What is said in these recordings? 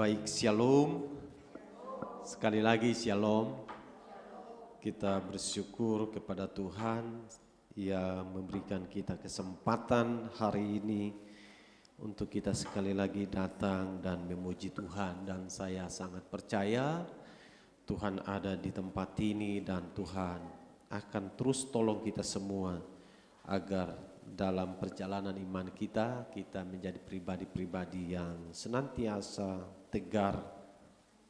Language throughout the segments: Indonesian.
Baik, shalom. Sekali lagi shalom. Kita bersyukur kepada Tuhan yang memberikan kita kesempatan hari ini untuk kita sekali lagi datang dan memuji Tuhan. Dan saya sangat percaya Tuhan ada di tempat ini dan Tuhan akan terus tolong kita semua agar dalam perjalanan iman kita menjadi pribadi-pribadi yang senantiasa tegar,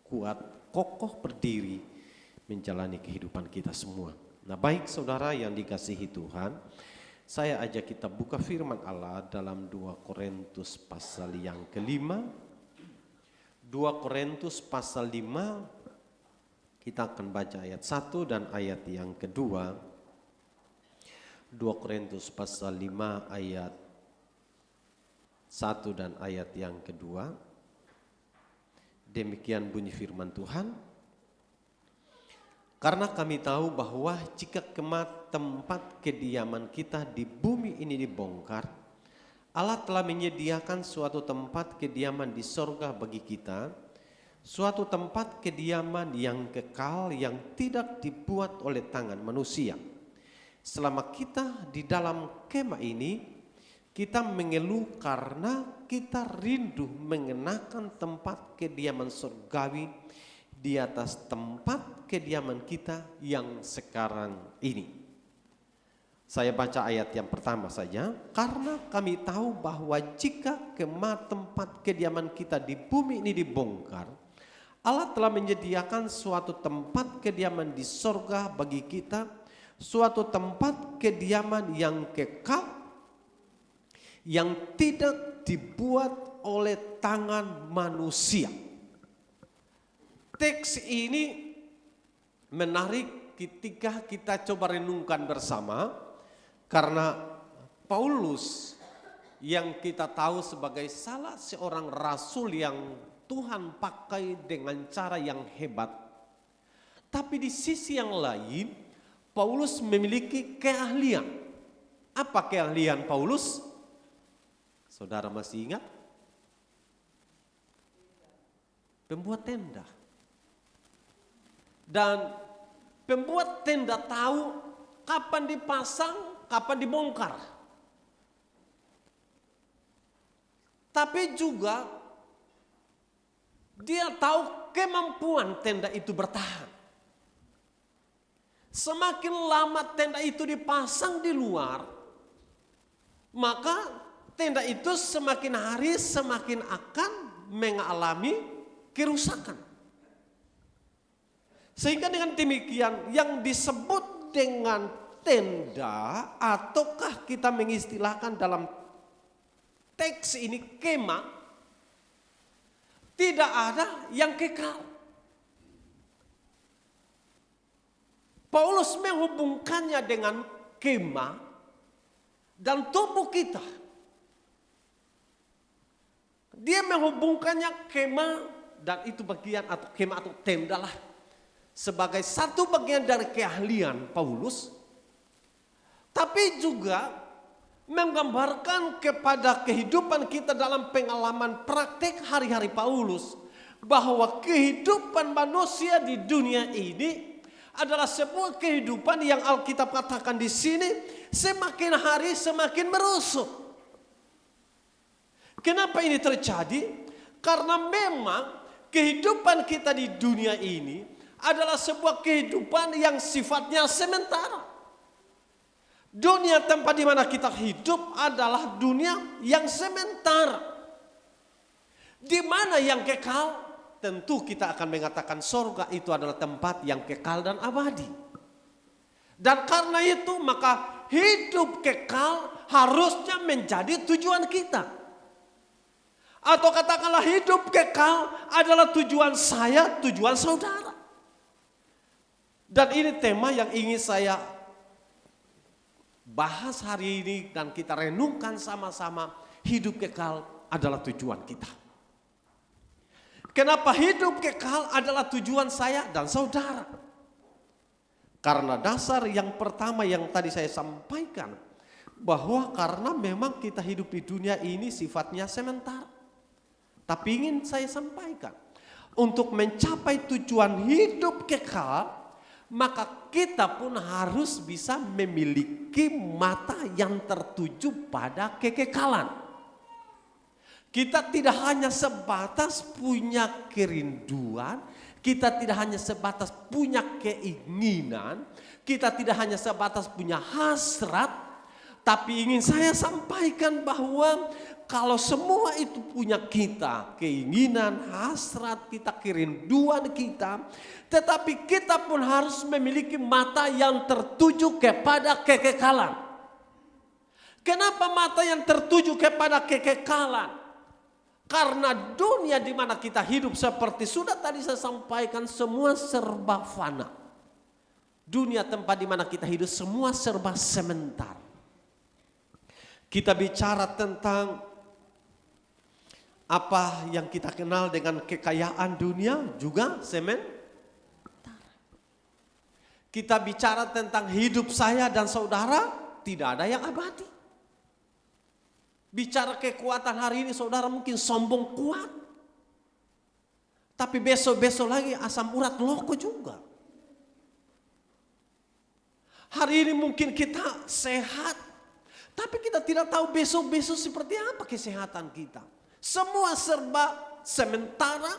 kuat, kokoh berdiri menjalani kehidupan kita semua. Nah, baik saudara yang dikasihi Tuhan, saya ajak kita buka firman Allah dalam 2 Korintus pasal yang kelima. 2 Korintus pasal 5, kita akan baca ayat 1 dan ayat yang kedua. 2 Korintus pasal 5 ayat 1 dan ayat yang kedua. Demikian bunyi firman Tuhan. Karena kami tahu bahwa jika tempat kediaman kita di bumi ini dibongkar, Allah telah menyediakan suatu tempat kediaman di sorga bagi kita, suatu tempat kediaman yang kekal yang tidak dibuat oleh tangan manusia. Selama kita di dalam kemah ini, kita mengeluh karena kita rindu mengenakan tempat kediaman surgawi di atas tempat kediaman kita yang sekarang ini. Saya baca ayat yang pertama saja. Karena kami tahu bahwa jika kemah tempat kediaman kita di bumi ini dibongkar, Allah telah menyediakan suatu tempat kediaman di sorga bagi kita, suatu tempat kediaman yang kekal, yang tidak dibuat oleh tangan manusia. Teks ini menarik ketika kita coba renungkan bersama, karena Paulus yang kita tahu sebagai salah seorang rasul yang Tuhan pakai dengan cara yang hebat. Tapi di sisi yang lain, Paulus memiliki keahlian. Apa keahlian Paulus? Saudara masih ingat? Pembuat tenda. Dan pembuat tenda tahu kapan dipasang, kapan dibongkar. Tapi juga dia tahu kemampuan tenda itu bertahan. Semakin lama tenda itu dipasang di luar, maka tenda itu semakin hari semakin akan mengalami kerusakan. Sehingga dengan demikian yang disebut dengan tenda, ataukah kita mengistilahkan dalam teks ini kemah, tidak ada yang kekal. Paulus menghubungkannya dengan kemah dan tubuh kita. Dia menghubungkannya kemah dan itu bagian atau kemah atau tenda lah sebagai satu bagian dari keahlian Paulus. Tapi juga menggambarkan kepada kehidupan kita dalam pengalaman praktek hari-hari Paulus, bahwa kehidupan manusia di dunia ini adalah sebuah kehidupan yang Alkitab katakan di sini semakin hari semakin merusuk. Kenapa ini terjadi? Karena memang kehidupan kita di dunia ini adalah sebuah kehidupan yang sifatnya sementara. Dunia tempat di mana kita hidup adalah dunia yang sementara. Di mana yang kekal? Tentu kita akan mengatakan sorga itu adalah tempat yang kekal dan abadi. Dan karena itu maka hidup kekal harusnya menjadi tujuan kita. Atau katakanlah hidup kekal adalah tujuan saya, tujuan saudara. Dan ini tema yang ingin saya bahas hari ini dan kita renungkan sama-sama. Hidup kekal adalah tujuan kita. Kenapa hidup kekal adalah tujuan saya dan saudara? Karena dasar yang pertama yang tadi saya sampaikan, bahwa karena memang kita hidup di dunia ini sifatnya sementara. Tapi ingin saya sampaikan, untuk mencapai tujuan hidup kekal, maka kita pun harus bisa memiliki mata yang tertuju pada kekekalan. Kita tidak hanya sebatas punya kerinduan, kita tidak hanya sebatas punya keinginan, kita tidak hanya sebatas punya hasrat, tapi ingin saya sampaikan bahwa kalau semua itu punya kita, keinginan, hasrat kita, kerinduan kita, tetapi kita pun harus memiliki mata yang tertuju kepada kekekalan. Kenapa mata yang tertuju kepada kekekalan? Karena dunia di mana kita hidup seperti sudah tadi saya sampaikan, semua serba fana. Dunia tempat di mana kita hidup semua serba sementara. Kita bicara tentang apa yang kita kenal dengan kekayaan dunia juga sementara. Kita bicara tentang hidup saya dan saudara, tidak ada yang abadi. Bicara kekuatan hari ini saudara mungkin sombong kuat. Tapi besok-besok lagi asam urat loko juga. Hari ini mungkin kita sehat, tapi kita tidak tahu besok-besok seperti apa kesehatan kita. Semua serba sementara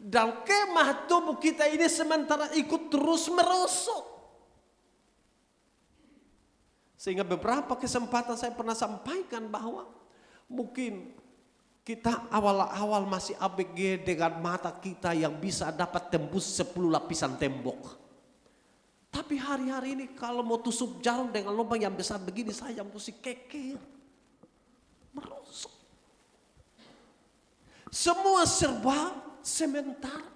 dan kemah tubuh kita ini sementara ikut terus merosot. Sehingga beberapa kesempatan saya pernah sampaikan bahwa mungkin kita awal-awal masih ABG dengan mata kita yang bisa dapat tembus 10 lapisan tembok. Tapi hari-hari ini kalau mau tusuk jarum dengan lubang yang besar begini saya mesti kekir. Merosot. Semua serba sementara.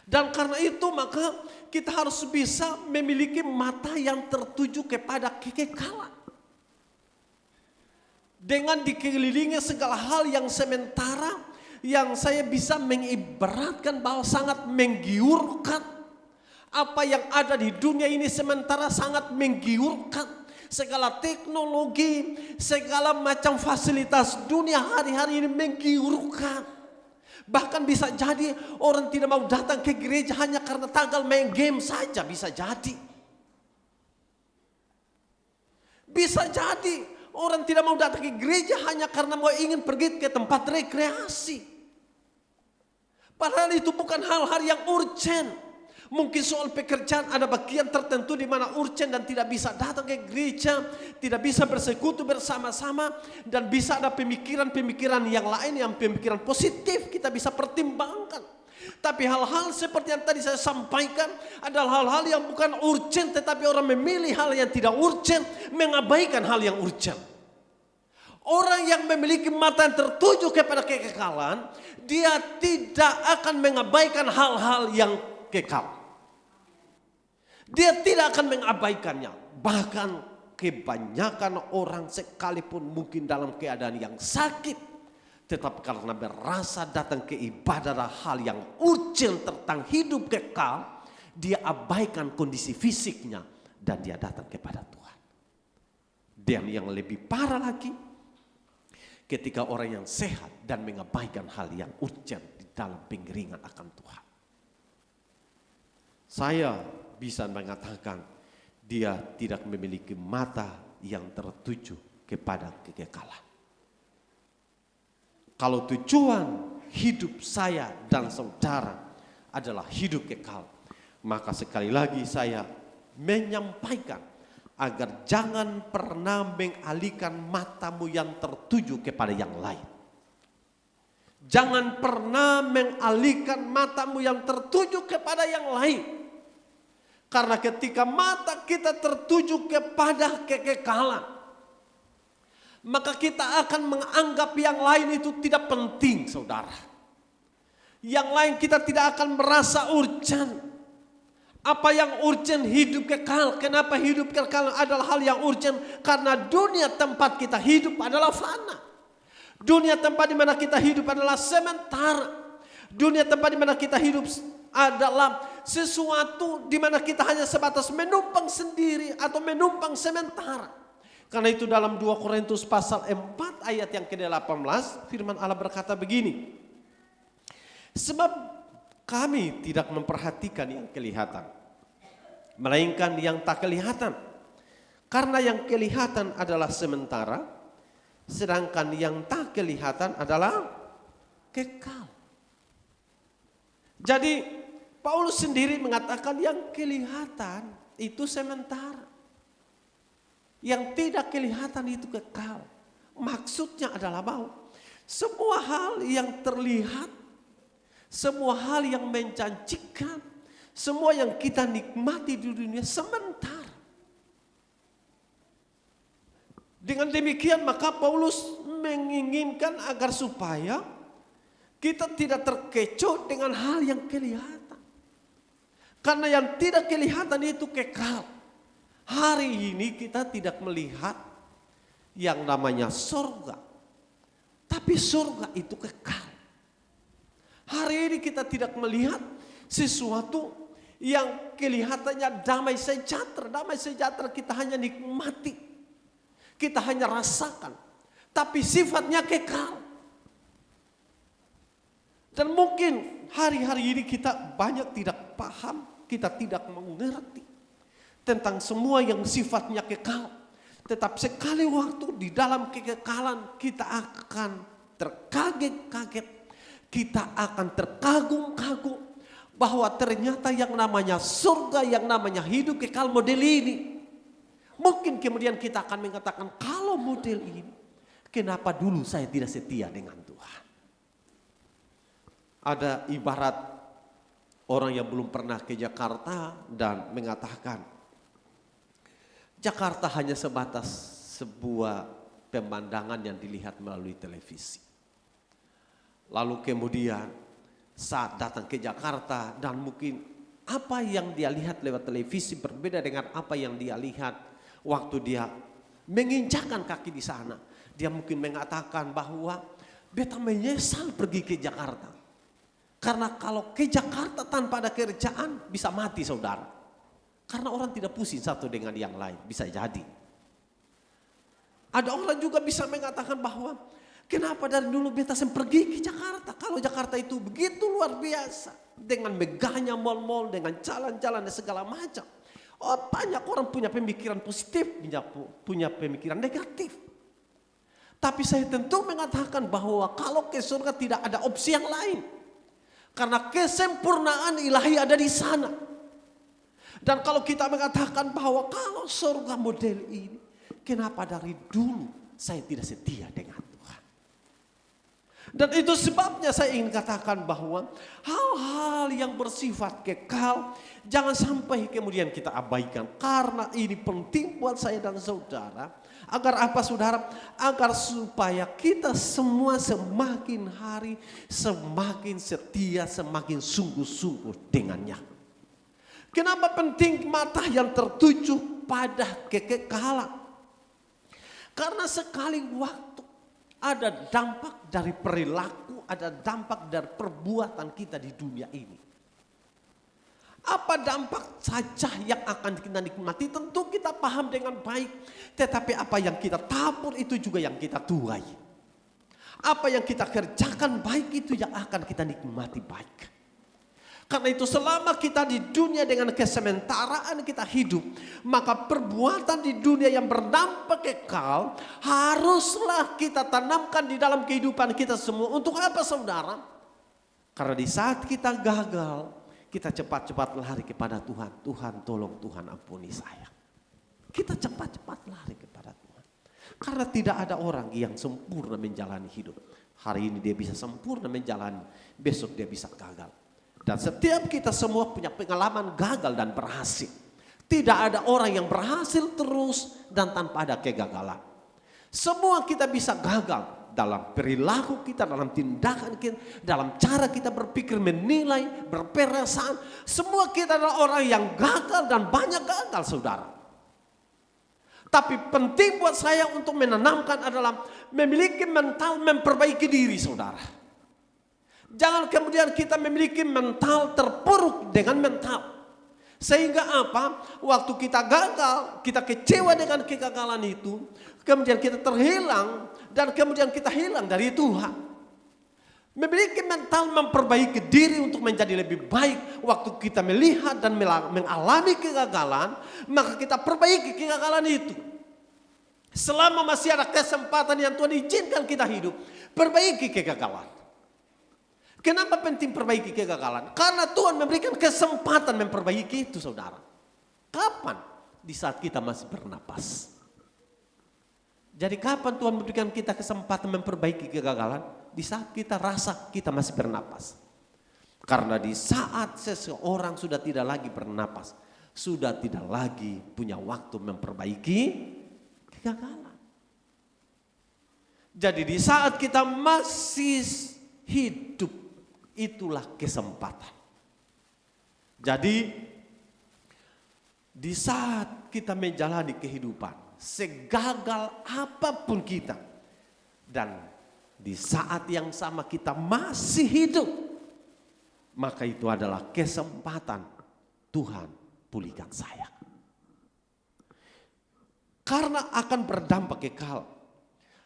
Dan karena itu maka kita harus bisa memiliki mata yang tertuju kepada kekekalan. Dengan dikelilingi segala hal yang sementara, yang saya bisa mengibaratkan bahwa sangat menggiurkan. Apa yang ada di dunia ini sementara sangat menggiurkan. Segala teknologi, segala macam fasilitas dunia hari-hari ini menggiurkan. Bahkan bisa jadi orang tidak mau datang ke gereja hanya karena tanggal main game saja, bisa jadi. Bisa jadi orang tidak mau datang ke gereja hanya karena mau ingin pergi ke tempat rekreasi. Padahal itu bukan hal-hal yang urgent. Mungkin soal pekerjaan ada bagian tertentu di mana urgent dan tidak bisa datang ke gereja, tidak bisa bersekutu bersama-sama, dan bisa ada pemikiran-pemikiran yang lain yang pemikiran positif kita bisa pertimbangkan. Tapi hal-hal seperti yang tadi saya sampaikan adalah hal-hal yang bukan urgent, tetapi orang memilih hal yang tidak urgent, mengabaikan hal yang urgent. Orang yang memiliki mata yang tertuju kepada kekekalan, dia tidak akan mengabaikan hal-hal yang kekal. Dia tidak akan mengabaikannya. Bahkan kebanyakan orang sekalipun mungkin dalam keadaan yang sakit, tetapi karena berasa datang ke ibadah adalah hal yang urgent tentang hidup kekal, dia abaikan kondisi fisiknya dan dia datang kepada Tuhan. Dan yang lebih parah lagi, ketika orang yang sehat dan mengabaikan hal yang urgent di dalam pengiringan akan Tuhan. Saya bisa mengatakan dia tidak memiliki mata yang tertuju kepada kekekalan. Kalau tujuan hidup saya dan saudara adalah hidup kekal, maka sekali lagi saya menyampaikan agar jangan pernah mengalihkan matamu yang tertuju kepada yang lain. Jangan pernah mengalihkan matamu yang tertuju kepada yang lain. Karena ketika mata kita tertuju kepada kekekalan, maka kita akan menganggap yang lain itu tidak penting, saudara. Yang lain kita tidak akan merasa urgent. Apa yang urgent? Hidup kekal. Kenapa hidup kekal adalah hal yang urgent? Karena dunia tempat kita hidup adalah fana. Dunia tempat di mana kita hidup adalah sementara. Dunia tempat di mana kita hidup adalah sesuatu di mana kita hanya sebatas menumpang sendiri atau menumpang sementara. Karena itu dalam 2 Korintus pasal 4 ayat yang ke-18 firman Allah berkata begini. Sebab kami tidak memperhatikan yang kelihatan, melainkan yang tak kelihatan. Karena yang kelihatan adalah sementara, sedangkan yang tak kelihatan adalah kekal. Jadi Paulus sendiri mengatakan yang kelihatan itu sementara. Yang tidak kelihatan itu kekal. Maksudnya adalah bahwa semua hal yang terlihat, semua hal yang menjanjikan, semua yang kita nikmati di dunia sementara. Dengan demikian maka Paulus menginginkan agar supaya kita tidak terkecoh dengan hal yang kelihatan. Karena yang tidak kelihatan itu kekal. Hari ini kita tidak melihat yang namanya surga. Tapi surga itu kekal. Hari ini kita tidak melihat sesuatu yang kelihatannya damai sejahtera. Damai sejahtera kita hanya nikmati. Kita hanya rasakan. Tapi sifatnya kekal. Dan mungkin hari-hari ini kita banyak tidak paham. Kita tidak mengerti tentang semua yang sifatnya kekal. Tetapi sekali waktu di dalam kekekalan kita akan terkaget-kaget. Kita akan terkagum-kagum bahwa ternyata yang namanya surga, yang namanya hidup kekal model ini. Mungkin kemudian kita akan mengatakan kalau model ini, kenapa dulu saya tidak setia dengan Tuhan? Ada ibarat orang yang belum pernah ke Jakarta dan mengatakan, Jakarta hanya sebatas sebuah pemandangan yang dilihat melalui televisi. Lalu kemudian saat datang ke Jakarta dan mungkin apa yang dia lihat lewat televisi berbeda dengan apa yang dia lihat waktu dia menginjakkan kaki di sana. Dia mungkin mengatakan bahwa beta menyesal pergi ke Jakarta. Karena kalau ke Jakarta tanpa ada kerjaan bisa mati saudara. Karena orang tidak pusing satu dengan yang lain, bisa jadi. Ada orang juga bisa mengatakan bahwa kenapa dari dulu beta pergi ke Jakarta. Kalau Jakarta itu begitu luar biasa. Dengan megahnya mal-mal, dengan jalan-jalan dan segala macam. Oh, banyak orang punya pemikiran positif, punya pemikiran negatif. Tapi saya tentu mengatakan bahwa kalau ke surga tidak ada opsi yang lain. Karena kesempurnaan ilahi ada di sana. Dan kalau kita mengatakan bahwa kalau surga model ini, kenapa dari dulu saya tidak setia dengan Tuhan? Dan itu sebabnya saya ingin katakan bahwa hal-hal yang bersifat kekal jangan sampai kemudian kita abaikan. Karena ini penting buat saya dan saudara. Agar apa saudara? Agar supaya kita semua semakin hari semakin setia, semakin sungguh-sungguh dengannya. Kenapa penting mata yang tertuju pada kekekalan? Karena sekali waktu ada dampak dari perilaku, ada dampak dari perbuatan kita di dunia ini. Apa dampak saja yang akan kita nikmati? Tentu kita paham dengan baik. Tetapi apa yang kita tabur itu juga yang kita tuai. Apa yang kita kerjakan baik itu yang akan kita nikmati baik. Karena itu selama kita di dunia dengan kesementaraan kita hidup, maka perbuatan di dunia yang berdampak kekal haruslah kita tanamkan di dalam kehidupan kita semua. Untuk apa saudara? Karena di saat kita gagal, kita cepat-cepat lari kepada Tuhan. Tuhan tolong, Tuhan ampuni saya. Kita cepat-cepat lari kepada Tuhan. Karena tidak ada orang yang sempurna menjalani hidup. Hari ini dia bisa sempurna menjalani, besok dia bisa gagal. Dan setiap kita semua punya pengalaman gagal dan berhasil. Tidak ada orang yang berhasil terus dan tanpa ada kegagalan. Semua kita bisa gagal dalam perilaku kita, dalam tindakan kita, dalam cara kita berpikir, menilai, berperasaan. Semua kita adalah orang yang gagal dan banyak gagal saudara. Tapi penting buat saya untuk menanamkan adalah memiliki mental memperbaiki diri saudara. Jangan kemudian kita memiliki mental terpuruk dengan mental. Sehingga apa? Waktu kita gagal, kita kecewa dengan kegagalan itu, kemudian kita terhilang, dan kemudian kita hilang dari Tuhan. Memiliki mental memperbaiki diri untuk menjadi lebih baik. Waktu kita melihat dan mengalami kegagalan, maka kita perbaiki kegagalan itu. Selama masih ada kesempatan yang Tuhan izinkan kita hidup, perbaiki kegagalan. Kenapa penting perbaiki kegagalan? Karena Tuhan memberikan kesempatan memperbaiki itu, saudara. Kapan? Di saat kita masih bernapas. Jadi kapan Tuhan memberikan kita kesempatan memperbaiki kegagalan? Di saat kita rasa kita masih bernapas. Karena di saat seseorang sudah tidak lagi bernapas, sudah tidak lagi punya waktu memperbaiki kegagalan. Jadi di saat kita masih hidup, itulah kesempatan. Jadi di saat kita menjalani kehidupan, segagal apapun kita, dan di saat yang sama kita masih hidup, maka itu adalah kesempatan Tuhan pulihkan saya. Karena akan berdampak kekal.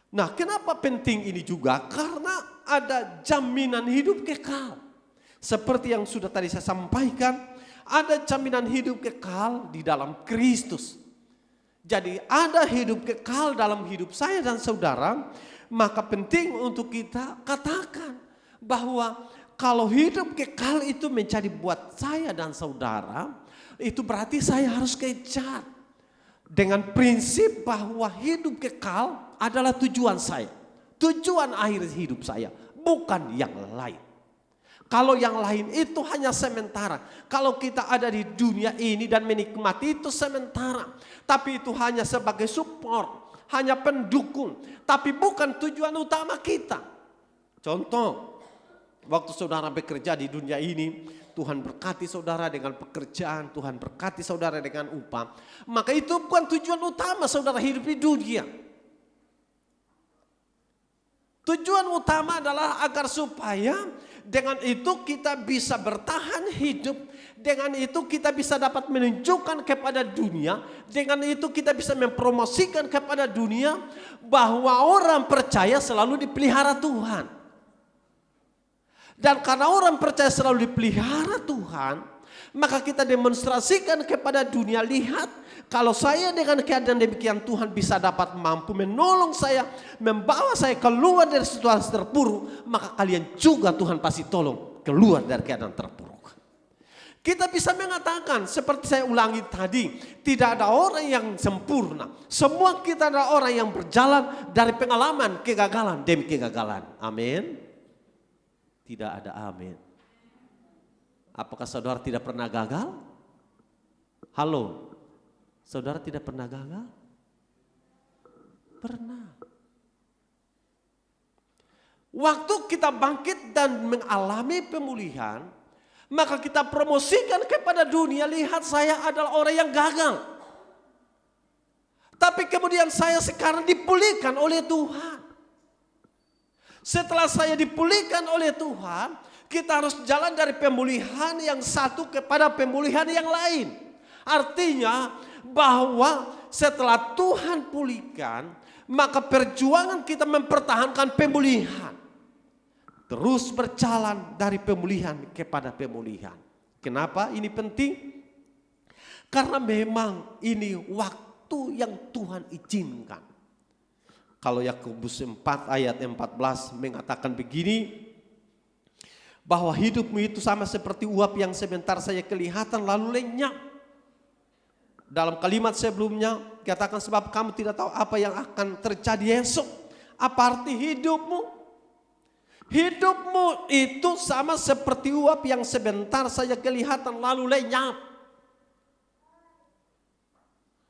Nah, kenapa penting ini juga? Karena ada jaminan hidup kekal. Seperti yang sudah tadi saya sampaikan, ada jaminan hidup kekal di dalam Kristus. Jadi ada hidup kekal dalam hidup saya dan saudara, maka penting untuk kita katakan bahwa kalau hidup kekal itu menjadi buat saya dan saudara, itu berarti saya harus kejar dengan prinsip bahwa hidup kekal adalah tujuan saya. Tujuan akhir hidup saya, bukan yang lain. Kalau yang lain itu hanya sementara. Kalau kita ada di dunia ini dan menikmati itu sementara. Tapi itu hanya sebagai support, hanya pendukung. Tapi bukan tujuan utama kita. Contoh, waktu saudara bekerja di dunia ini, Tuhan berkati saudara dengan pekerjaan, Tuhan berkati saudara dengan upah. Maka itu bukan tujuan utama saudara hidup di dunia. Tujuan utama adalah agar supaya dengan itu kita bisa bertahan hidup. Dengan itu kita bisa dapat menunjukkan kepada dunia. Dengan itu kita bisa mempromosikan kepada dunia bahwa orang percaya selalu dipelihara Tuhan. Dan karena orang percaya selalu dipelihara Tuhan, maka kita demonstrasikan kepada dunia, lihat kalau saya dengan keadaan demikian Tuhan bisa dapat mampu menolong saya, membawa saya keluar dari situasi terpuruk, maka kalian juga Tuhan pasti tolong keluar dari keadaan terpuruk. Kita bisa mengatakan seperti saya ulangi tadi, tidak ada orang yang sempurna. Semua kita adalah orang yang berjalan dari pengalaman kegagalan demi kegagalan. Amin. Tidak ada amin. Apakah saudara tidak pernah gagal? Halo, saudara tidak pernah gagal? Pernah. Waktu kita bangkit dan mengalami pemulihan, maka kita promosikan kepada dunia, lihat saya adalah orang yang gagal. Tapi kemudian saya sekarang dipulihkan oleh Tuhan. Setelah saya dipulihkan oleh Tuhan, kita harus jalan dari pemulihan yang satu kepada pemulihan yang lain. Artinya bahwa setelah Tuhan pulihkan, maka perjuangan kita mempertahankan pemulihan. Terus berjalan dari pemulihan kepada pemulihan. Kenapa ini penting? Karena memang ini waktu yang Tuhan izinkan. Kalau Yakobus 4 ayat 14 mengatakan begini, bahwa hidupmu itu sama seperti uap yang sebentar saja kelihatan lalu lenyap. Dalam kalimat sebelumnya katakan sebab kamu tidak tahu apa yang akan terjadi esok. Apa arti hidupmu? Hidupmu itu sama seperti uap yang sebentar saja kelihatan lalu lenyap.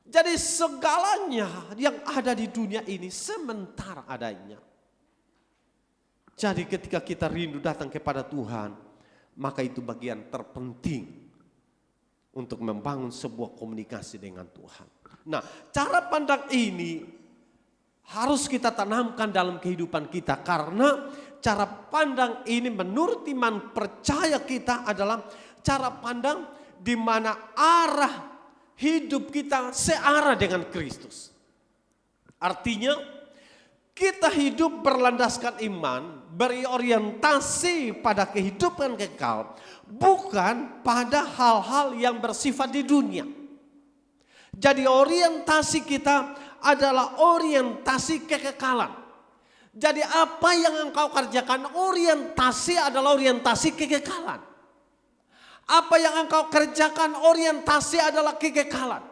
Jadi segalanya yang ada di dunia ini sementara adanya. Jadi ketika kita rindu datang kepada Tuhan, maka itu bagian terpenting untuk membangun sebuah komunikasi dengan Tuhan. Nah, cara pandang ini harus kita tanamkan dalam kehidupan kita. Karena cara pandang ini menurut iman percaya kita adalah cara pandang di mana arah hidup kita searah dengan Kristus. Artinya kita hidup berlandaskan iman, berorientasi pada kehidupan kekal, bukan pada hal-hal yang bersifat di dunia. Jadi orientasi kita adalah orientasi kekekalan. Jadi apa yang engkau kerjakan, orientasi adalah orientasi kekekalan. Apa yang engkau kerjakan, orientasi adalah kekekalan.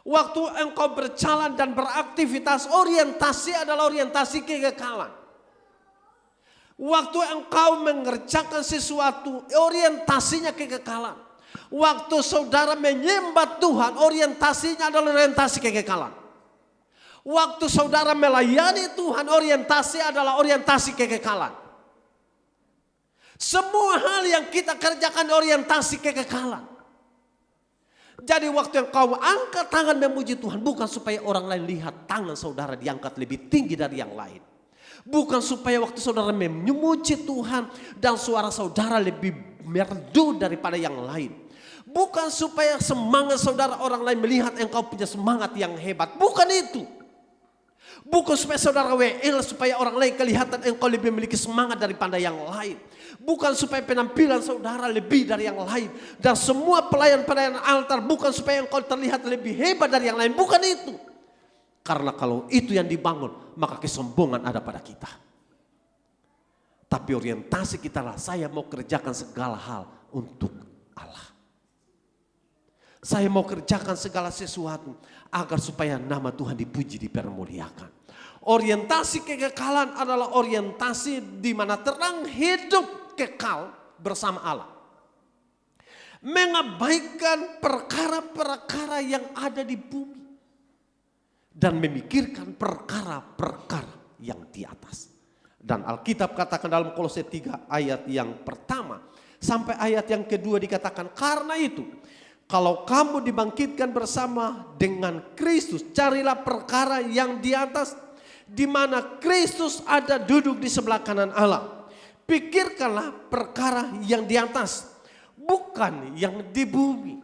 Waktu engkau berjalan dan beraktivitas, orientasi adalah orientasi kekekalan. Waktu engkau mengerjakan sesuatu, orientasinya kekekalan. Waktu saudara menyembah Tuhan, orientasinya adalah orientasi kekekalan. Waktu saudara melayani Tuhan, orientasi adalah orientasi kekekalan. Semua hal yang kita kerjakan orientasi kekekalan. Jadi waktu engkau angkat tangan memuji Tuhan, bukan supaya orang lain lihat tangan saudara diangkat lebih tinggi dari yang lain. Bukan supaya waktu saudara memuji Tuhan dan suara saudara lebih merdu daripada yang lain. Bukan supaya semangat saudara orang lain melihat engkau punya semangat yang hebat. Bukan itu. Bukan supaya saudara WL supaya orang lain kelihatan engkau lebih memiliki semangat daripada yang lain. Bukan supaya penampilan saudara lebih dari yang lain. Dan semua pelayan-pelayan altar bukan supaya engkau terlihat lebih hebat dari yang lain. Bukan itu. Karena kalau itu yang dibangun, maka kesombongan ada pada kita. Tapi orientasi kita lah, saya mau kerjakan segala hal untuk Allah. Saya mau kerjakan segala sesuatu agar supaya nama Tuhan dipuji, dipermuliakan. Orientasi kekekalan adalah orientasi di mana terang hidup kekal bersama Allah. Mengabaikan perkara-perkara yang ada di bumi. Dan memikirkan perkara-perkara yang di atas. Dan Alkitab katakan dalam Kolose 3 ayat yang pertama sampai ayat yang kedua dikatakan, karena itu kalau kamu dibangkitkan bersama dengan Kristus, carilah perkara yang di atas, di mana Kristus ada duduk di sebelah kanan Allah. Pikirkanlah perkara yang di atas, bukan yang di bumi.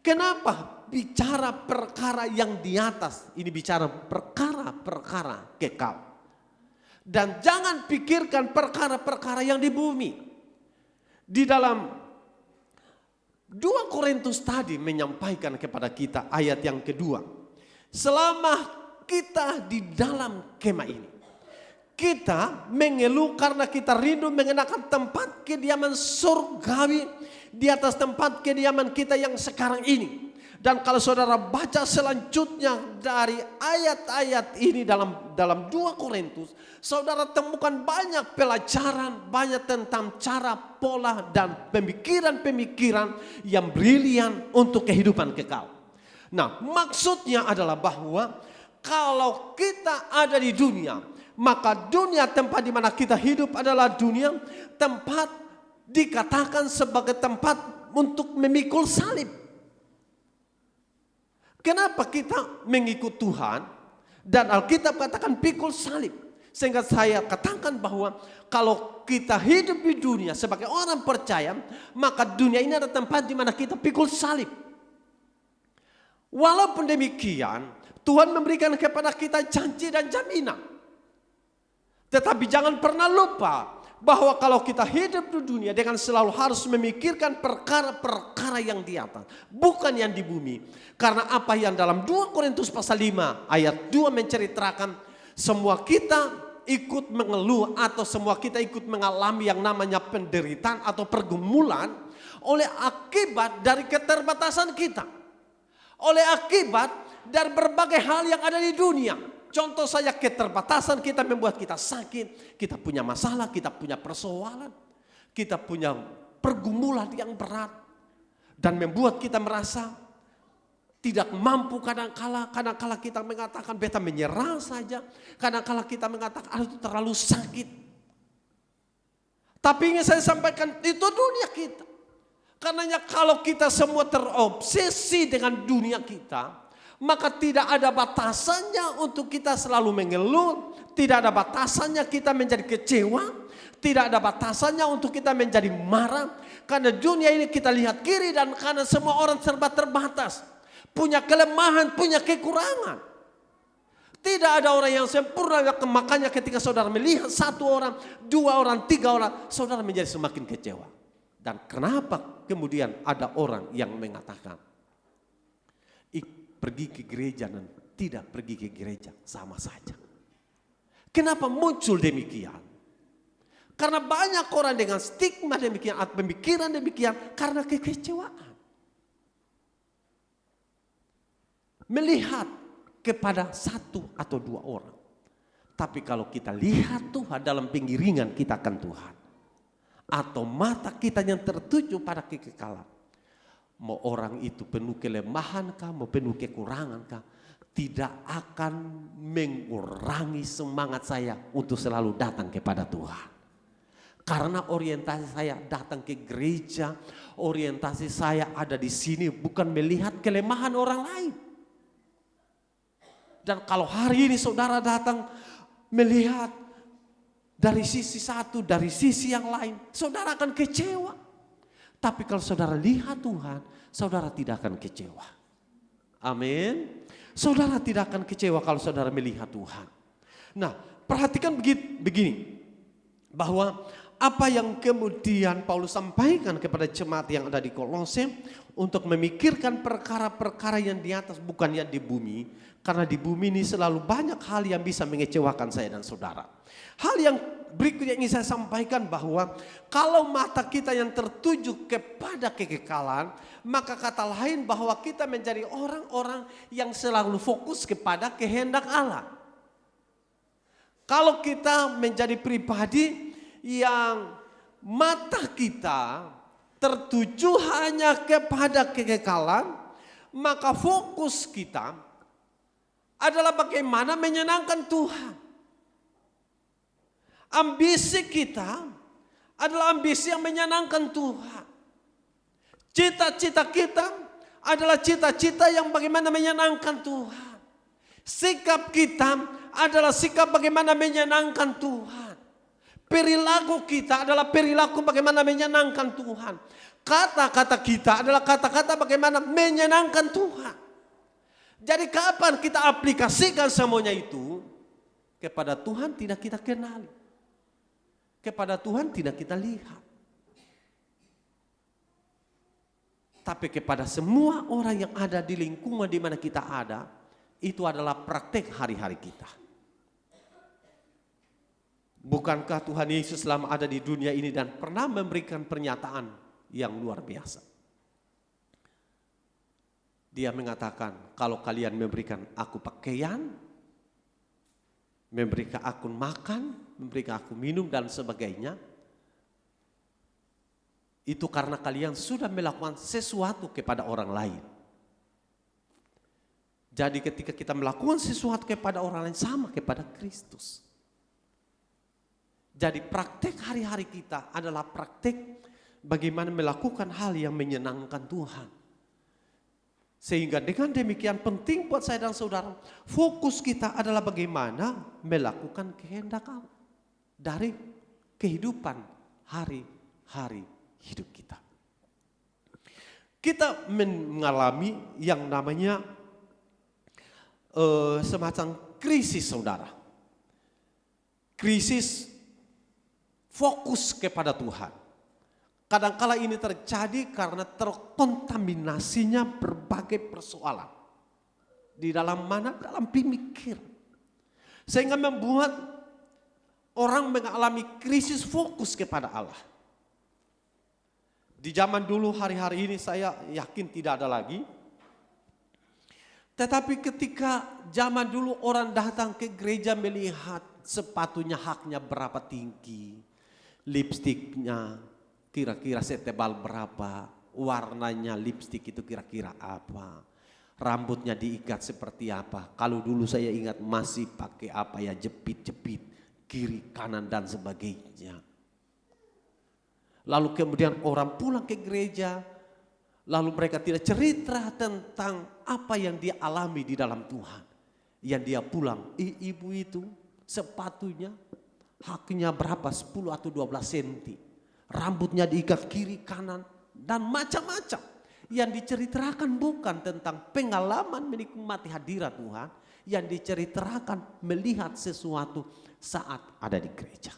Kenapa bicara perkara yang di atas? Ini bicara perkara-perkara kekal. Dan jangan pikirkan perkara-perkara yang di bumi. Di dalam 2 Korintus tadi menyampaikan kepada kita ayat yang kedua. Selama kita di dalam kemah ini, kita mengeluh karena kita rindu mengenakan tempat kediaman surgawi di atas tempat kediaman kita yang sekarang ini. Dan kalau saudara baca selanjutnya dari ayat-ayat ini dalam 2 Korintus, saudara temukan banyak pelajaran, banyak tentang cara, pola, dan pemikiran-pemikiran yang brilian untuk kehidupan kekal. Nah, maksudnya adalah bahwa kalau kita ada di dunia, maka dunia tempat di mana kita hidup adalah dunia tempat dikatakan sebagai tempat untuk memikul salib. Kenapa kita mengikut Tuhan dan Alkitab katakan pikul salib? Sehingga saya katakan bahwa kalau kita hidup di dunia sebagai orang percaya, maka dunia ini adalah tempat di mana kita pikul salib. Walaupun demikian, Tuhan memberikan kepada kita janji dan jaminan. Tetapi jangan pernah lupa bahwa kalau kita hidup di dunia dengan selalu harus memikirkan perkara-perkara yang di atas, bukan yang di bumi. Karena apa yang dalam 2 Korintus pasal 5 ayat 2 menceritakan, semua kita ikut mengeluh atau semua kita ikut mengalami yang namanya penderitaan atau pergumulan oleh akibat dari keterbatasan kita. Oleh akibat dari berbagai hal yang ada di dunia. Contoh saja keterbatasan kita membuat kita sakit, kita punya masalah, kita punya persoalan, kita punya pergumulan yang berat. Dan membuat kita merasa tidak mampu kadang-kala kita mengatakan beta menyerah saja. Kadang-kala kita mengatakan itu terlalu sakit. Tapi ingin saya sampaikan itu dunia kita. Karenanya kalau kita semua terobsesi dengan dunia kita, maka tidak ada batasannya untuk kita selalu mengeluh. Tidak ada batasannya kita menjadi kecewa. Tidak ada batasannya untuk kita menjadi marah. Karena dunia ini kita lihat kiri dan kanan, semua orang serba terbatas. Punya kelemahan, punya kekurangan. Tidak ada orang yang sempurna. Makanya ketika saudara melihat satu orang, dua orang, tiga orang, saudara menjadi semakin kecewa. Dan kenapa kemudian ada orang yang mengatakan, pergi ke gereja dan tidak pergi ke gereja sama saja. Kenapa muncul demikian? Karena banyak orang dengan stigma demikian atau pemikiran demikian karena kekecewaan. Melihat kepada satu atau dua orang. Tapi kalau kita lihat Tuhan dalam pengiringan kita akan Tuhan. Atau mata kita yang tertuju pada kekekalan. Mau orang itu penuh kelemahan kah, mau penuh kekurangan kah, tidak akan mengurangi semangat saya untuk selalu datang kepada Tuhan. Karena orientasi saya datang ke gereja, orientasi saya ada di sini bukan melihat kelemahan orang lain. Dan kalau hari ini saudara datang melihat dari sisi satu, dari sisi yang lain, saudara akan kecewa. Tapi kalau saudara lihat Tuhan, saudara tidak akan kecewa. Amin. Saudara tidak akan kecewa kalau saudara melihat Tuhan. Nah, perhatikan begini. Bahwa apa yang kemudian Paulus sampaikan kepada jemaat yang ada di Kolose untuk memikirkan perkara-perkara yang di atas bukan yang di bumi. Karena di bumi ini selalu banyak hal yang bisa mengecewakan saya dan saudara. Hal yang berikutnya ingin saya sampaikan bahwa kalau mata kita yang tertuju kepada kekekalan, maka kata lain bahwa kita menjadi orang-orang yang selalu fokus kepada kehendak Allah. Kalau kita menjadi pribadi yang mata kita tertuju hanya kepada kekekalan, maka fokus kita adalah bagaimana menyenangkan Tuhan. Ambisi kita adalah ambisi yang menyenangkan Tuhan. Cita-cita kita adalah cita-cita yang bagaimana menyenangkan Tuhan. Sikap kita adalah sikap bagaimana menyenangkan Tuhan. Perilaku kita adalah perilaku bagaimana menyenangkan Tuhan. Kata-kata kita adalah kata-kata bagaimana menyenangkan Tuhan. Jadi kapan kita aplikasikan semuanya itu? Kepada Tuhan tidak kita kenali. Kepada Tuhan tidak kita lihat. Tapi kepada semua orang yang ada di lingkungan di mana kita ada, itu adalah praktek hari-hari kita. Bukankah Tuhan Yesus selama ada di dunia ini dan pernah memberikan pernyataan yang luar biasa? Dia mengatakan, kalau kalian memberikan aku pakaian, memberikan aku makan, memberikan aku minum dan sebagainya, itu karena kalian sudah melakukan sesuatu kepada orang lain. Jadi ketika kita melakukan sesuatu kepada orang lain, sama kepada Kristus. Jadi praktek hari-hari kita adalah praktek bagaimana melakukan hal yang menyenangkan Tuhan. Sehingga dengan demikian penting buat saya dan saudara, fokus kita adalah bagaimana melakukan kehendak Allah dari kehidupan hari-hari hidup kita. Kita mengalami yang namanya semacam krisis saudara. Krisis fokus kepada Tuhan. Kadangkala ini terjadi karena terkontaminasinya berbagai persoalan. Di dalam mana? Dalam pemikir. Sehingga membuat orang mengalami krisis fokus kepada Allah. Di zaman dulu hari-hari ini saya yakin tidak ada lagi. Tetapi ketika zaman dulu orang datang ke gereja melihat sepatunya haknya berapa tinggi. Lipstiknya kira-kira setebal berapa, warnanya lipstik itu kira-kira apa, rambutnya diikat seperti apa. Kalau dulu saya ingat masih pakai apa ya, jepit-jepit, kiri kanan dan sebagainya. Lalu kemudian orang pulang ke gereja, lalu mereka tidak cerita tentang apa yang dia alami di dalam Tuhan. Yang dia pulang, ibu itu sepatunya haknya berapa, 10 atau 12 senti. Rambutnya diikat kiri kanan dan macam-macam. Yang diceritakan bukan tentang pengalaman menikmati hadirat Tuhan, yang diceritakan melihat sesuatu saat ada di gereja.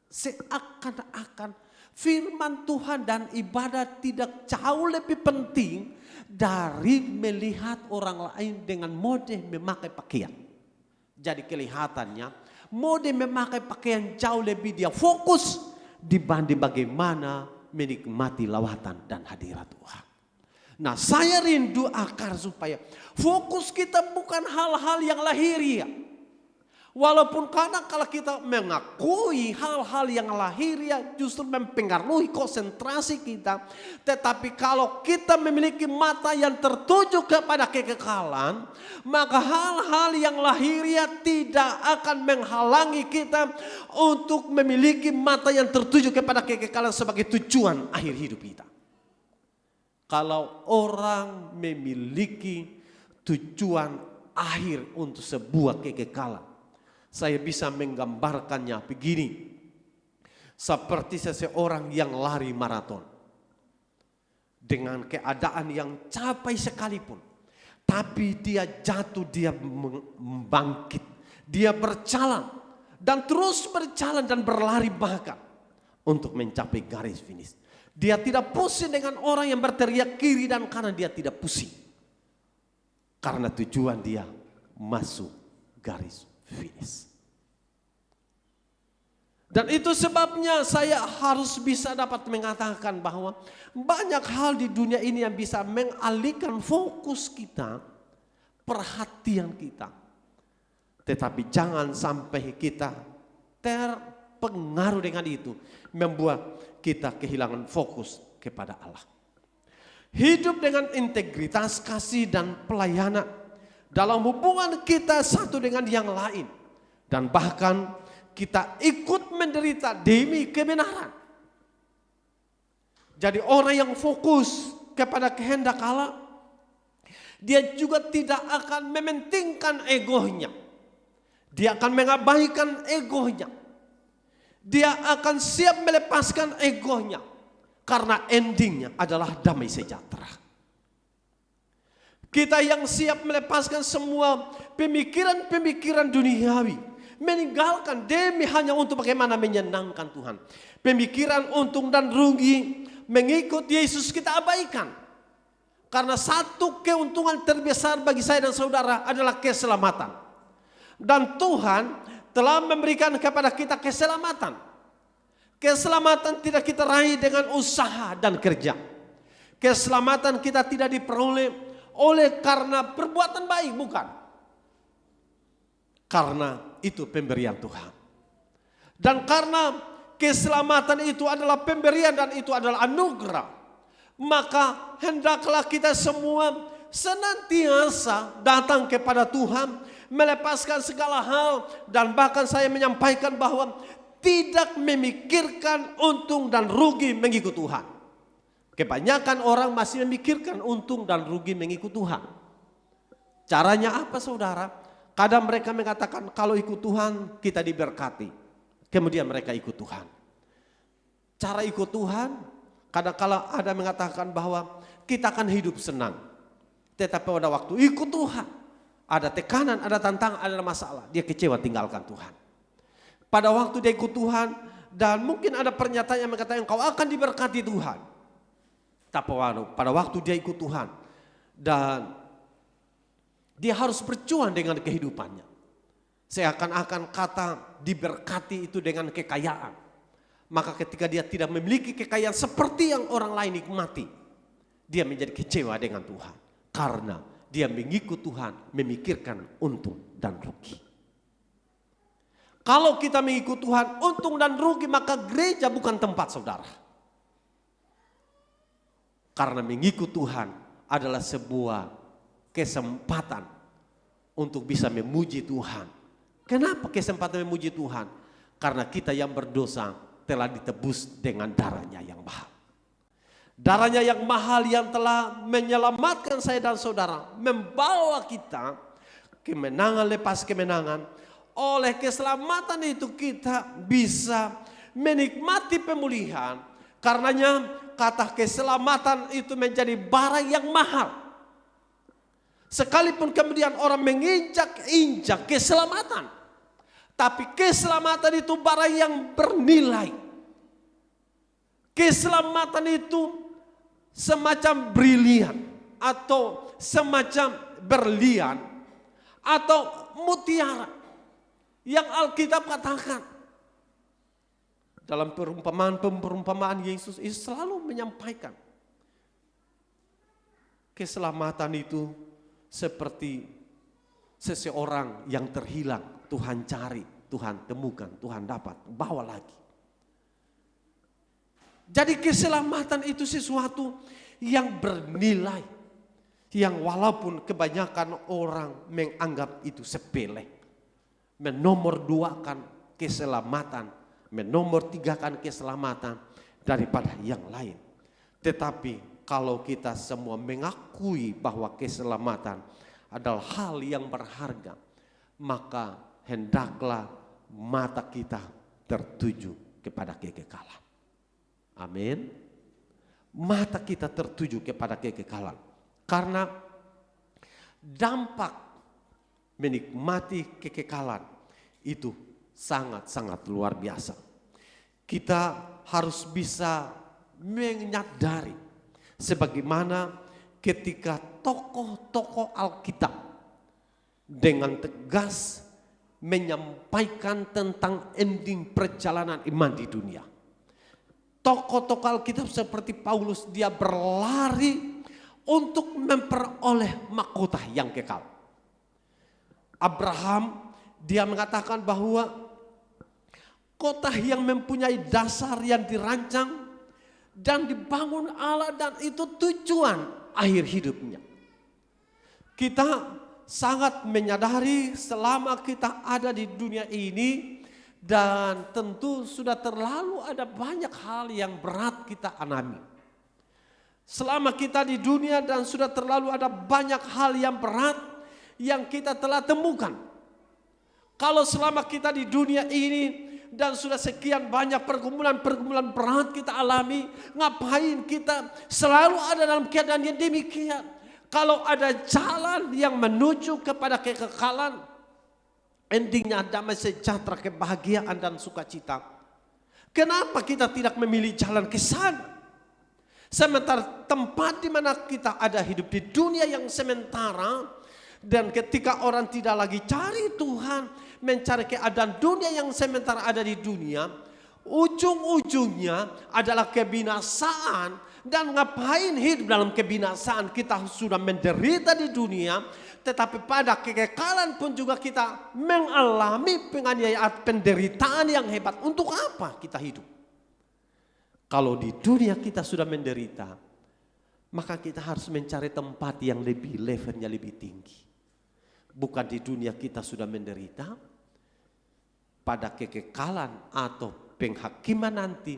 Seakan-akan firman Tuhan dan ibadat tidak jauh lebih penting dari melihat orang lain dengan mode memakai pakaian. Jadi kelihatannya mode memakai pakaian jauh lebih dia fokus dibanding bagaimana menikmati lawatan dan hadirat Tuhan. Nah, saya rindu akar supaya fokus kita bukan hal-hal yang lahiriah. Walaupun kadang kalau kita mengakui hal-hal yang lahiriah justru mempengaruhi konsentrasi kita. Tetapi kalau kita memiliki mata yang tertuju kepada kekekalan, maka hal-hal yang lahiriah tidak akan menghalangi kita untuk memiliki mata yang tertuju kepada kekekalan sebagai tujuan akhir hidup kita. Kalau orang memiliki tujuan akhir untuk sebuah kekekalan, saya bisa menggambarkannya begini. Seperti seseorang yang lari maraton. Dengan keadaan yang capai sekalipun. Tapi dia jatuh, dia bangkit. Dia berjalan. Dan terus berjalan dan berlari bahkan. Untuk mencapai garis finish. Dia tidak pusing dengan orang yang berteriak kiri dan kanan. Dia tidak pusing. Karena tujuan dia masuk garis finish. Dan itu sebabnya saya harus bisa dapat mengatakan bahwa banyak hal di dunia ini yang bisa mengalihkan fokus kita, perhatian kita. Tetapi jangan sampai kita terpengaruh dengan itu, membuat kita kehilangan fokus kepada Allah. Hidup dengan integritas, kasih dan pelayanan dalam hubungan kita satu dengan yang lain. Dan bahkan kita ikut menderita demi kebenaran. Jadi orang yang fokus kepada kehendak Allah, dia juga tidak akan mementingkan egonya. Dia akan mengabaikan egonya. Dia akan siap melepaskan egonya. Karena endingnya adalah damai sejahtera. Kita yang siap melepaskan semua pemikiran-pemikiran duniawi. Meninggalkan demi hanya untuk bagaimana menyenangkan Tuhan. Pemikiran untung dan rugi mengikut Yesus kita abaikan. Karena satu keuntungan terbesar bagi saya dan saudara adalah keselamatan. Dan Tuhan telah memberikan kepada kita keselamatan. Keselamatan tidak kita raih dengan usaha dan kerja. Keselamatan kita tidak diperoleh oleh karena perbuatan baik, bukan. Karena itu pemberian Tuhan. Dan karena keselamatan itu adalah pemberian dan itu adalah anugerah, maka hendaklah kita semua senantiasa datang kepada Tuhan, melepaskan segala hal, dan bahkan saya menyampaikan bahwa tidak memikirkan untung dan rugi mengikut Tuhan. Kebanyakan orang masih memikirkan untung dan rugi mengikut Tuhan. Caranya apa, saudara? Kadang mereka mengatakan kalau ikut Tuhan kita diberkati. Kemudian mereka ikut Tuhan. Cara ikut Tuhan, kadang-kala ada mengatakan bahwa kita akan hidup senang. Tetapi pada waktu ikut Tuhan, ada tekanan, ada tantangan, ada masalah. Dia kecewa tinggalkan Tuhan. Pada waktu dia ikut Tuhan, dan mungkin ada pernyataan yang mengatakan kau akan diberkati Tuhan. Tapi pada waktu dia ikut Tuhan, dan dia harus berjuang dengan kehidupannya. Seakan-akan kata diberkati itu dengan kekayaan. Maka ketika dia tidak memiliki kekayaan seperti yang orang lain nikmati, dia menjadi kecewa dengan Tuhan. Karena dia mengikut Tuhan, memikirkan untung dan rugi. Kalau kita mengikut Tuhan, untung dan rugi, maka gereja bukan tempat saudara. Karena mengikut Tuhan adalah sebuah kesempatan untuk bisa memuji Tuhan. Kenapa kesempatan memuji Tuhan? Karena kita yang berdosa telah ditebus dengan darahnya yang mahal. Darahnya yang mahal yang telah menyelamatkan saya dan saudara, membawa kita kemenangan lepas kemenangan. oleh keselamatan itu kita bisa menikmati pemulihan. Karenanya kata keselamatan itu menjadi barang yang mahal. Sekalipun kemudian orang menginjak-injak keselamatan, tapi keselamatan itu barang yang bernilai. Keselamatan itu semacam brilian atau semacam berlian atau mutiara yang Alkitab katakan. Dalam perumpamaan Yesus selalu menyampaikan keselamatan itu seperti seseorang yang terhilang, Tuhan cari, Tuhan temukan, Tuhan dapat, bawa lagi. Jadi keselamatan itu sesuatu yang bernilai, yang walaupun kebanyakan orang menganggap itu sepele, menomorduakan keselamatan, menomortigakan keselamatan daripada yang lain. Tetapi kalau kita semua mengakui bahwa keselamatan adalah hal yang berharga, maka hendaklah mata kita tertuju kepada kekekalan. Amin. Mata kita tertuju kepada kekekalan. Karena dampak menikmati kekekalan itu sangat-sangat luar biasa. Kita harus bisa menyadari sebagaimana ketika tokoh-tokoh Alkitab dengan tegas menyampaikan tentang ending perjalanan iman di dunia. Tokoh-tokoh Alkitab seperti Paulus, dia berlari untuk memperoleh mahkota yang kekal. Abraham, dia mengatakan bahwa kota yang mempunyai dasar yang dirancang dan dibangun Allah, dan itu tujuan akhir hidupnya. Kita sangat menyadari selama kita ada di dunia ini, dan tentu sudah terlalu ada banyak hal yang berat kita alami. Selama kita di dunia dan sudah terlalu ada banyak hal yang berat yang kita telah temukan. Kalau selama kita di dunia ini dan sudah sekian banyak pergumulan-pergumulan berat kita alami, ngapain kita selalu ada dalam keadaan yang demikian? Kalau ada jalan yang menuju kepada kekekalan, endingnya damai sejahtera, kebahagiaan dan sukacita, kenapa kita tidak memilih jalan ke sana? Sementara tempat di mana kita ada hidup di dunia yang sementara, dan ketika orang tidak lagi cari Tuhan, mencari keadaan dunia yang sementara ada di dunia, ujung-ujungnya adalah kebinasaan. Dan ngapain hidup dalam kebinasaan? Kita sudah menderita di dunia, tetapi pada kekekalan pun juga kita mengalami penganiayaan, penderitaan yang hebat. Untuk apa kita hidup? Kalau di dunia kita sudah menderita, maka kita harus mencari tempat yang levelnya lebih tinggi. Bukan di dunia kita sudah menderita, pada kekekalan atau penghakiman nanti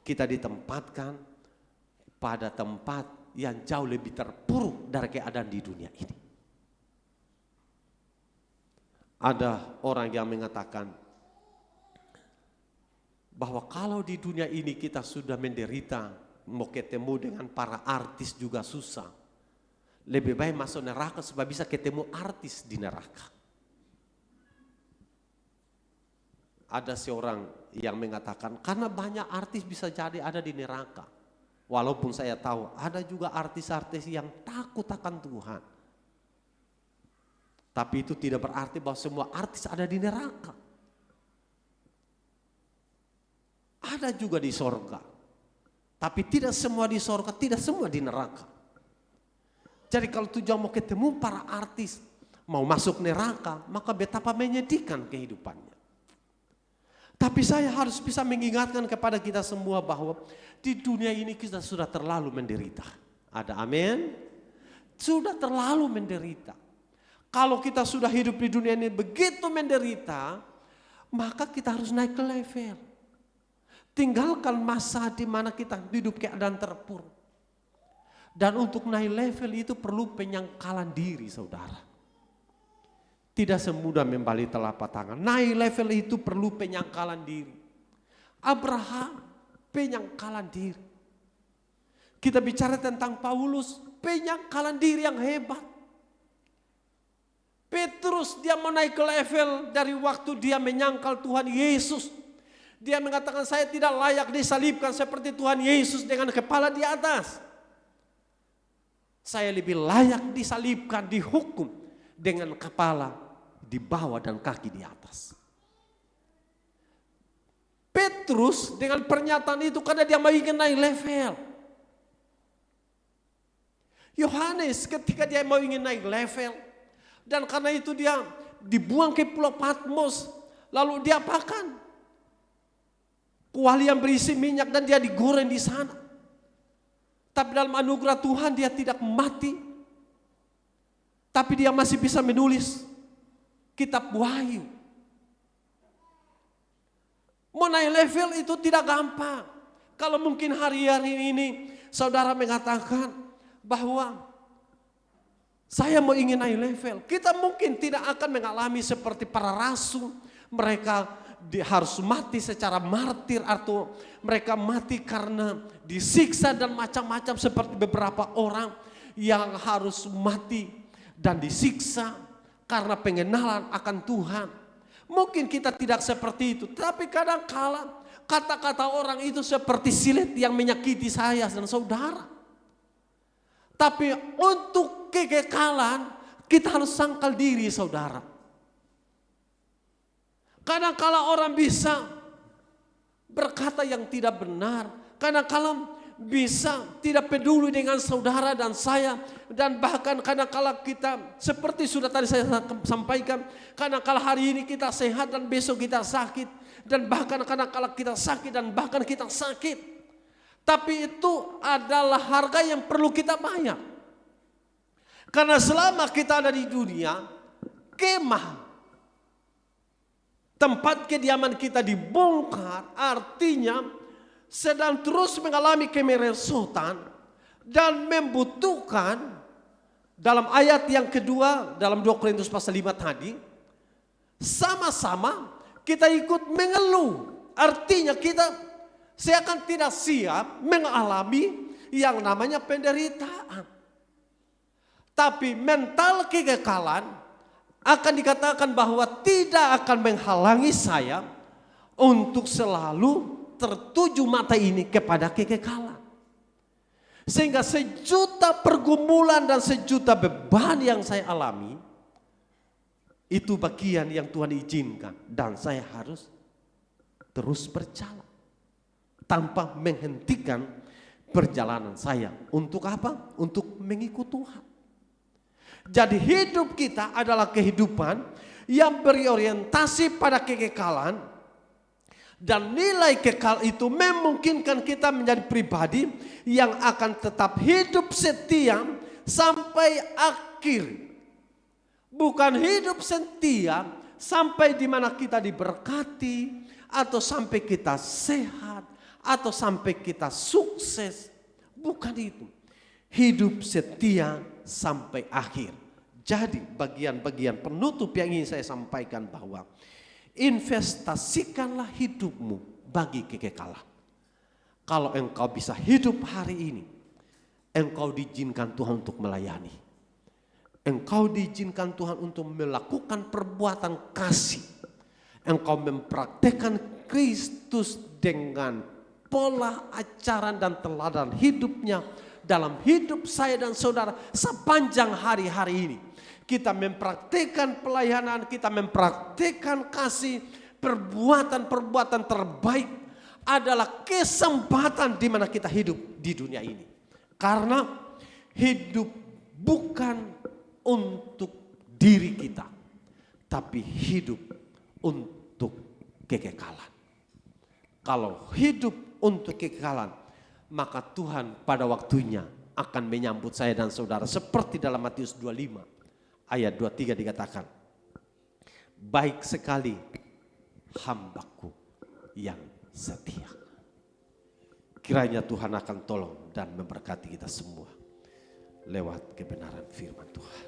kita ditempatkan pada tempat yang jauh lebih terpuruk dari keadaan di dunia ini. Ada orang yang mengatakan bahwa kalau di dunia ini kita sudah menderita, mau ketemu dengan para artis juga susah. Lebih baik masuk neraka supaya bisa ketemu artis di neraka. Ada seorang yang mengatakan karena banyak artis bisa jadi ada di neraka. Walaupun saya tahu ada juga artis-artis yang takut akan Tuhan. Tapi itu tidak berarti bahwa semua artis ada di neraka. Ada juga di sorga. Tapi tidak semua di sorga, tidak semua di neraka. Jadi kalau tujuan mau ketemu para artis, mau masuk neraka, maka betapa menyedihkan kehidupannya. Tapi saya harus bisa mengingatkan kepada kita semua bahwa di dunia ini kita sudah terlalu menderita. Ada amin? Sudah terlalu menderita. Kalau kita sudah hidup di dunia ini begitu menderita, maka kita harus naik ke level. Tinggalkan masa di mana kita hidup keadaan terpuruk. Dan untuk naik level itu perlu penyangkalan diri, saudara. tidak semudah membali telapak tangan. Naik level itu perlu penyangkalan diri. Abraham penyangkalan diri. Kita bicara tentang Paulus, penyangkalan diri yang hebat. Petrus dia mau naik ke level dari waktu dia menyangkal Tuhan Yesus. Dia mengatakan saya tidak layak disalibkan seperti Tuhan Yesus dengan kepala di atas. Saya lebih layak disalibkan, dihukum dengan kepala di bawah dan kaki di atas. Petrus dengan pernyataan itu karena dia mau ingin naik level. Yohanes ketika dia mau ingin naik level, dan karena itu dia dibuang ke Pulau Patmos. Lalu dia apakan? Kuali yang berisi minyak dan dia digoreng di sana. Tapi dalam anugerah Tuhan dia tidak mati. Tapi dia masih bisa menulis kitab Wahyu. Mau naik level itu tidak gampang. Kalau mungkin hari-hari ini saudara mengatakan bahwa saya mau ingin naik level. Kita mungkin tidak akan mengalami seperti para rasul. Mereka harus mati secara martir atau mereka mati karena disiksa dan macam-macam seperti beberapa orang yang harus mati dan disiksa karena pengenalan akan Tuhan. Mungkin kita tidak seperti itu, tapi kadang-kala kata-kata orang itu seperti silet yang menyakiti saya dan saudara. Tapi untuk kekekalan kita harus sangkal diri saudara. Kadang-kala orang bisa berkata yang tidak benar. Kadang-kala bisa tidak peduli dengan saudara dan saya. Dan bahkan kadang-kala kita seperti sudah tadi saya sampaikan. Kadang-kala hari ini kita sehat dan besok kita sakit. Dan bahkan kadang-kala kita sakit dan bahkan kita sakit. Tapi itu adalah harga yang perlu kita bayar. Karena selama kita ada di dunia, kemah, tempat kediaman kita dibongkar, artinya sedang terus mengalami kemerosotan dan membutuhkan dalam ayat yang kedua dalam 2 Korintus pasal 5 tadi, sama-sama kita ikut mengeluh. Artinya saya akan tidak siap mengalami yang namanya penderitaan. Tapi mental kekekalan akan dikatakan bahwa tidak akan menghalangi saya untuk selalu tertuju mata ini kepada kekekalan. Sehingga sejuta pergumulan dan sejuta beban yang saya alami, itu bagian yang Tuhan izinkan. Dan saya harus terus berjalan tanpa menghentikan perjalanan saya. Untuk apa? Untuk mengikut Tuhan. Jadi hidup kita adalah kehidupan yang berorientasi pada kekekalan. Dan nilai kekal itu memungkinkan kita menjadi pribadi yang akan tetap hidup setia sampai akhir. Bukan hidup setia sampai di mana kita diberkati atau sampai kita sehat atau sampai kita sukses. Bukan itu. Hidup setia sampai akhir. Jadi bagian-bagian penutup yang ingin saya sampaikan bahwa investasikanlah hidupmu bagi kekekalan. Kalau engkau bisa hidup hari ini, engkau diizinkan Tuhan untuk melayani. Engkau diizinkan Tuhan untuk melakukan perbuatan kasih. Engkau mempraktekkan Kristus dengan pola ajaran dan teladan hidupnya dalam hidup saya dan saudara sepanjang hari-hari ini. Kita mempraktikkan pelayanan, kita mempraktikkan kasih, perbuatan-perbuatan terbaik adalah kesempatan di mana kita hidup di dunia ini. Karena hidup bukan untuk diri kita, tapi hidup untuk kekekalan. Kalau hidup untuk kekekalan, maka Tuhan pada waktunya akan menyambut saya dan saudara. Seperti dalam Matius 25 ayat 23 dikatakan, baik sekali hambaku yang setia. Kiranya Tuhan akan tolong dan memberkati kita semua lewat kebenaran firman Tuhan.